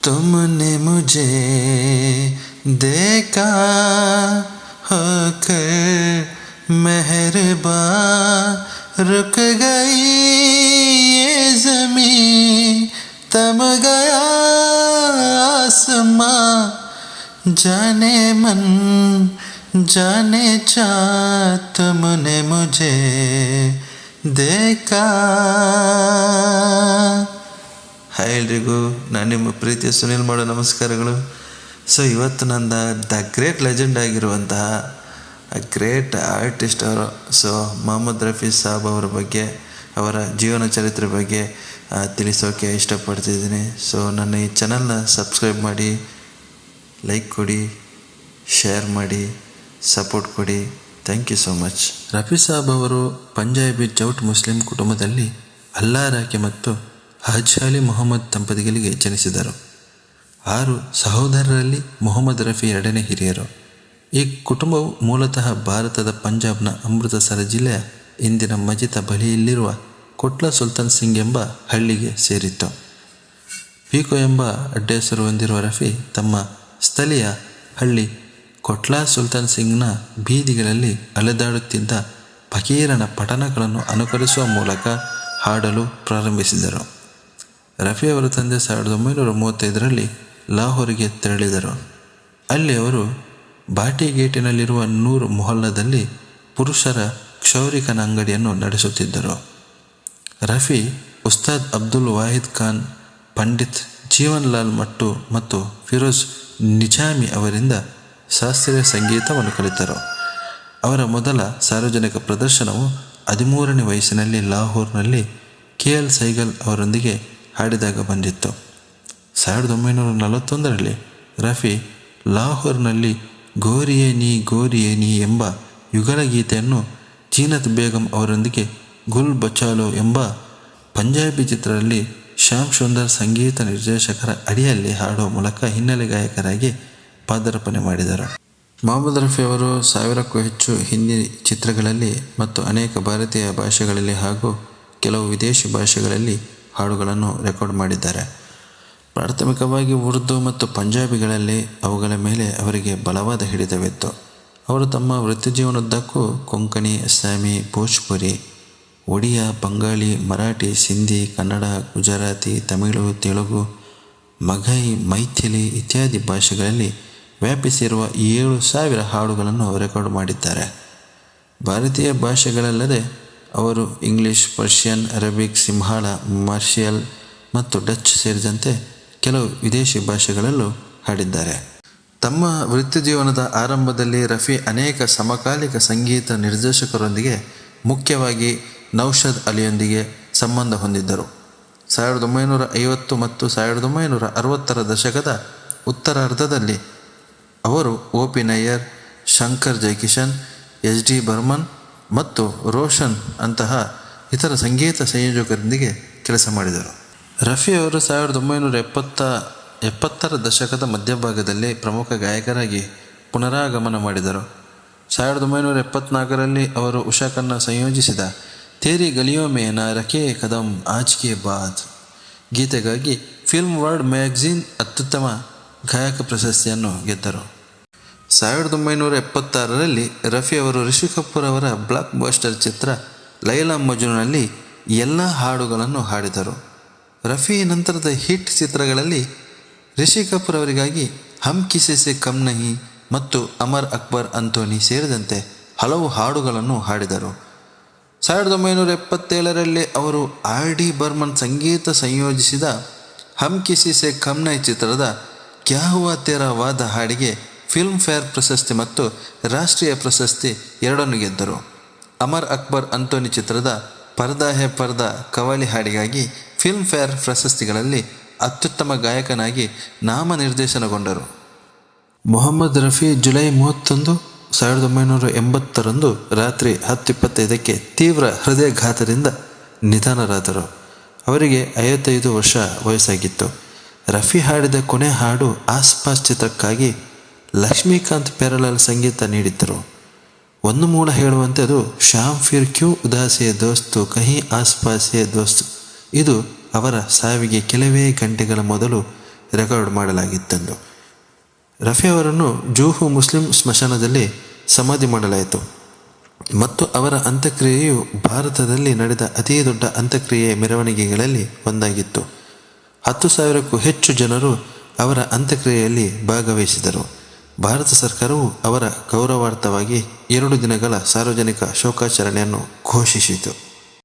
तुमने मुझे देखा होकर मेहरबान रुक गई ये ज़मीं थम गया आसमां जाने मन जाने चा तुमने मुझे देखा. ಹಾಯ್ ಎಲ್ರಿಗೂ, ನಾನು ನಿಮ್ಮ ಪ್ರೀತಿಯ ಸುನಿಲ್ ಮಾಡೋ ನಮಸ್ಕಾರಗಳು. ಸೊ ಇವತ್ತು ನಂದು ದ ಗ್ರೇಟ್ ಲೆಜೆಂಡ್ ಆಗಿರುವಂತಹ ಗ್ರೇಟ್ ಆರ್ಟಿಸ್ಟ್ ಅವರು. ಸೊ ಮೊಹಮ್ಮದ್ ರಫಿ ಸಾಬ್ ಅವರ ಬಗ್ಗೆ, ಅವರ ಜೀವನ ಚರಿತ್ರೆ ಬಗ್ಗೆ ತಿಳಿಸೋಕೆ ಇಷ್ಟಪಡ್ತಿದ್ದೀನಿ. ಸೊ ನನ್ನ ಈ ಚಾನಲ್ನ ಸಬ್ಸ್ಕ್ರೈಬ್ ಮಾಡಿ, ಲೈಕ್ ಕೊಡಿ, ಶೇರ್ ಮಾಡಿ, ಸಪೋರ್ಟ್ ಕೊಡಿ. Thank you so much. Rafi Saab ಅವರು ಪಂಜಾಬಿ ಜೌಟ್ ಮುಸ್ಲಿಂ ಕುಟುಂಬದಲ್ಲಿ ಅಲ್ಲಾ ರಾಕಿ ಮತ್ತು ಹಜ್ ಅಲಿ ಮೊಹಮ್ಮದ್ ದಂಪತಿಗಳಿಗೆ ಜನಿಸಿದರು. 6 ಸಹೋದರರಲ್ಲಿ ಮೊಹಮ್ಮದ್ ರಫಿ ಎರಡನೇ ಹಿರಿಯರು. ಈ ಕುಟುಂಬವು ಮೂಲತಃ ಭಾರತದ ಪಂಜಾಬ್ನ ಅಮೃತಸರ ಜಿಲ್ಲೆಯ ಇಂದಿನ ಮಜಿತ ಬಳಿಯಲ್ಲಿರುವ ಕೊಟ್ಲಾ ಸುಲ್ತಾನ್ ಸಿಂಗ್ ಎಂಬ ಹಳ್ಳಿಗೆ ಸೇರಿತ್ತು. ಪೀಕೋ ಎಂಬ ಅಡ್ಡಹೆಸರು ಹೊಂದಿರುವ ರಫಿ ತಮ್ಮ ಸ್ಥಳೀಯ ಹಳ್ಳಿ ಕೊಟ್ಲಾ ಸುಲ್ತಾನ್ ಸಿಂಗ್ನ ಬೀದಿಗಳಲ್ಲಿ ಅಲೆದಾಡುತ್ತಿದ್ದ ಫಕೀರನ ಪಠಣಗಳನ್ನು ಅನುಕರಿಸುವ ಮೂಲಕ ಹಾಡಲು ಪ್ರಾರಂಭಿಸಿದರು. ರಫಿ ಅವರ ತಂದೆ 1935ರಲ್ಲಿ ಲಾಹೋರಿಗೆ ತೆರಳಿದರು. ಅಲ್ಲಿ ಅವರು ಬಾಟಿ ಗೇಟಿನಲ್ಲಿರುವ ನೂರ್ ಮೊಹಲ್ಲಾದಲ್ಲಿ ಪುರುಷರ ಕ್ಷೌರಿಕನ ಅಂಗಡಿಯನ್ನು ನಡೆಸುತ್ತಿದ್ದರು. ರಫಿ ಉಸ್ತಾದ್ ಅಬ್ದುಲ್ ವಾಹಿದ್ ಖಾನ್, ಪಂಡಿತ್ ಜೀವನ್ ಲಾಲ್ ಮಟ್ಟು ಮತ್ತು ಫಿರೋಜ್ ನಿಜಾಮಿ ಅವರಿಂದ ಶಾಸ್ತ್ರೀಯ ಸಂಗೀತವನ್ನು ಕಲಿತರು. ಅವರ ಮೊದಲ ಸಾರ್ವಜನಿಕ ಪ್ರದರ್ಶನವು 13ನೇ ವಯಸ್ಸಿನಲ್ಲಿ ಲಾಹೋರ್ನಲ್ಲಿ KL ಸೈಗಲ್ ಅವರೊಂದಿಗೆ ಹಾಡಿದಾಗ ಬಂದಿತ್ತು. 1941ರಲ್ಲಿ ರಫಿ ಲಾಹೋರ್ನಲ್ಲಿ ಗೋರಿಯೇ ನೀ ಎಂಬ ಯುಗಲ ಗೀತೆಯನ್ನು ಜೀನತ್ ಬೇಗಂ ಅವರೊಂದಿಗೆ ಗುಲ್ ಬಚಾಲೋ ಎಂಬ ಪಂಜಾಬಿ ಚಿತ್ರದಲ್ಲಿ ಶ್ಯಾಮ್ ಸುಂದರ್ ಸಂಗೀತ ನಿರ್ದೇಶಕರ ಅಡಿಯಲ್ಲಿ ಹಾಡುವ ಮೂಲಕ ಹಿನ್ನೆಲೆ ಗಾಯಕರಾಗಿ ಪಾದಾರ್ಪಣೆ ಮಾಡಿದರು. ಮೊಹಮ್ಮದ್ ರಫಿ ಅವರು 1000ಕ್ಕೂ ಹೆಚ್ಚು ಹಿಂದಿ ಚಿತ್ರಗಳಲ್ಲಿ ಮತ್ತು ಅನೇಕ ಭಾರತೀಯ ಭಾಷೆಗಳಲ್ಲಿ ಹಾಗೂ ಕೆಲವು ವಿದೇಶಿ ಭಾಷೆಗಳಲ್ಲಿ ಹಾಡುಗಳನ್ನು ರೆಕಾರ್ಡ್ ಮಾಡಿದ್ದಾರೆ. ಪ್ರಾಥಮಿಕವಾಗಿ ಉರ್ದು ಮತ್ತು ಪಂಜಾಬಿಗಳಲ್ಲಿ ಅವುಗಳ ಮೇಲೆ ಅವರಿಗೆ ಬಲವಾದ ಹಿಡಿತವಿತ್ತು. ಅವರು ತಮ್ಮ ವೃತ್ತಿಜೀವನದ್ದಕ್ಕೂ ಕೊಂಕಣಿ, ಅಸ್ಸಾಮಿ, ಭೋಜ್ಪುರಿ, ಒಡಿಯಾ, ಬಂಗಾಳಿ, ಮರಾಠಿ, ಸಿಂಧಿ, ಕನ್ನಡ, ಗುಜರಾತಿ, ತಮಿಳು, ತೆಲುಗು, ಮಘೈ, ಮೈಥಿಲಿ ಇತ್ಯಾದಿ ಭಾಷೆಗಳಲ್ಲಿ ವ್ಯಾಪಿಸಿರುವ 7,000 ಹಾಡುಗಳನ್ನು ರೆಕಾರ್ಡ್ ಮಾಡಿದ್ದಾರೆ. ಭಾರತೀಯ ಭಾಷೆಗಳಲ್ಲದೆ ಅವರು English, Persian, Arabic, Sinhala, martial ಮತ್ತು ಡಚ್ ಸೇರಿದಂತೆ ಕೆಲವು ವಿದೇಶಿ ಭಾಷೆಗಳಲ್ಲೂ ಹಾಡಿದ್ದಾರೆ. ತಮ್ಮ ವೃತ್ತಿಜೀವನದ ಆರಂಭದಲ್ಲಿ ರಫಿ ಅನೇಕ ಸಮಕಾಲಿಕ ಸಂಗೀತ ನಿರ್ದೇಶಕರೊಂದಿಗೆ, ಮುಖ್ಯವಾಗಿ ನೌಷದ್ ಅಲಿಯೊಂದಿಗೆ ಸಂಬಂಧ ಹೊಂದಿದ್ದರು. 1950 ಮತ್ತು 1960ರ ದಶಕದ ಉತ್ತರಾರ್ಧದಲ್ಲಿ ಅವರು OP ನಯ್ಯರ್, ಶಂಕರ್ ಜೈಕಿಶನ್, SD ಬರ್ಮನ್ ಮತ್ತು ರೋಷನ್ ಅಂತಹ ಇತರ ಸಂಗೀತ ಸಂಯೋಜಕರೊಂದಿಗೆ ಕೆಲಸ ಮಾಡಿದರು. ರಫಿ ಅವರು 1970ರ ದಶಕದ ಮಧ್ಯಭಾಗದಲ್ಲಿ ಪ್ರಮುಖ ಗಾಯಕರಾಗಿ ಪುನರಾಗಮನ ಮಾಡಿದರು. 1974ರಲ್ಲಿ ಅವರು ಉಷಾ ಖನ್ನಾ ಸಂಯೋಜಿಸಿದ ತೇರಿ ಗಲಿಯೋ ಮೇ ನಾ ರಖೆ ಕದಮ್ ಆಜ್ ಕೆ ಬಾದ್ ಗೀತೆಗಾಗಿ ಫಿಲ್ಮ್ ವರ್ಲ್ಡ್ ಮ್ಯಾಗಝೀನ್ ಅತ್ಯುತ್ತಮ ಗಾಯಕ ಪ್ರಶಸ್ತಿಯನ್ನು ಗೆದ್ದರು. 1976ರಲ್ಲಿ ರಫಿ ಅವರು ರಿಷಿ ಕಪೂರ್ ಅವರ ಬ್ಲಾಕ್ ಬಸ್ಟರ್ ಚಿತ್ರ ಲೈಲಾ ಮಜ್ನುನಲ್ಲಿ ಎಲ್ಲ ಹಾಡುಗಳನ್ನು ಹಾಡಿದರು. ರಫಿ ನಂತರದ ಹಿಟ್ ಚಿತ್ರಗಳಲ್ಲಿ ರಿಷಿ ಕಪೂರ್ ಅವರಿಗಾಗಿ ಹಮ್ ಕಿಸಿ ಸೆ ಕಮ್ ನಹಿ ಮತ್ತು ಅಮರ್ ಅಕ್ಬರ್ ಅಂತೋನಿ ಸೇರಿದಂತೆ ಹಲವು ಹಾಡುಗಳನ್ನು ಹಾಡಿದರು. 1977ರಲ್ಲಿ ಅವರು RD ಬರ್ಮನ್ ಸಂಗೀತ ಸಂಯೋಜಿಸಿದ ಹಮ್ ಕಿಸಿ ಸೆ ಕಮ್ ನಹಿ ಚಿತ್ರದ ಕ್ಯಾ ಹುವಾ ತೇರಾ ವಾದಾ ಹಾಡಿಗೆ ಫಿಲ್ಮ್ ಫೇರ್ ಪ್ರಶಸ್ತಿ ಮತ್ತು ರಾಷ್ಟ್ರೀಯ ಪ್ರಶಸ್ತಿ ಎರಡನ್ನು ಗೆದ್ದರು. ಅಮರ್ ಅಕ್ಬರ್ ಅಂತೋನಿ ಚಿತ್ರದ ಪರ್ದಾ ಹೇ ಪರ್ದಾ ಕವಾಲಿ ಹಾಡಿಗಾಗಿ ಫಿಲ್ಮ್ ಫೇರ್ ಪ್ರಶಸ್ತಿಗಳಲ್ಲಿ ಅತ್ಯುತ್ತಮ ಗಾಯಕನಾಗಿ ನಾಮನಿರ್ದೇಶನಗೊಂಡರು. ಮೊಹಮ್ಮದ್ ರಫಿ ಜುಲೈ 31, 1980ರಂದು ರಾತ್ರಿ 10:25ಕ್ಕೆ ತೀವ್ರ ಹೃದಯಘಾತದಿಂದ ನಿಧನರಾದರು. ಅವರಿಗೆ 55 ವರ್ಷ ವಯಸ್ಸಾಗಿತ್ತು. ರಫಿ ಹಾಡಿದ ಕೊನೆ ಹಾಡು ಆಸ್ಪಾಸ್ ಚಿತ್ರಕ್ಕಾಗಿ ಲಕ್ಷ್ಮೀಕಾಂತ್ ಪ್ಯಾರಲಾಲ್ ಸಂಗೀತ ನೀಡಿದ್ದರು. ಒಂದು ಮೂಲ ಹೇಳುವಂತೆ ಅದು ಶಾಮ್ ಫಿರ್ ಕ್ಯೂ ಉದಾಸೆ ದೋಸ್ತು ಕಹಿ ಆಸ್ಪಾಸೆ ದೋಸ್ತು. ಇದು ಅವರ ಸಾವಿಗೆ ಕೆಲವೇ ಗಂಟೆಗಳ ಮೊದಲು ರೆಕಾರ್ಡ್ ಮಾಡಲಾಗಿತ್ತೆಂದು. ರಫಿ ಅವರನ್ನು ಜೂಹು ಮುಸ್ಲಿಂ ಸ್ಮಶಾನದಲ್ಲಿ ಸಮಾಧಿ ಮಾಡಲಾಯಿತು ಮತ್ತು ಅವರ ಅಂತ್ಯಕ್ರಿಯೆಯು ಭಾರತದಲ್ಲಿ ನಡೆದ ಅತೀ ದೊಡ್ಡ ಅಂತ್ಯಕ್ರಿಯೆ ಮೆರವಣಿಗೆಗಳಲ್ಲಿ ಒಂದಾಗಿತ್ತು. 10,000ಕ್ಕೂ ಹೆಚ್ಚು ಜನರು ಅವರ ಅಂತ್ಯಕ್ರಿಯೆಯಲ್ಲಿ ಭಾಗವಹಿಸಿದರು. ಭಾರತ ಸರ್ಕಾರವು ಅವರ ಗೌರವಾರ್ಥವಾಗಿ 2 ದಿನಗಳ ಸಾರ್ವಜನಿಕ ಶೋಕಾಚರಣೆಯನ್ನು ಘೋಷಿಸಿತು.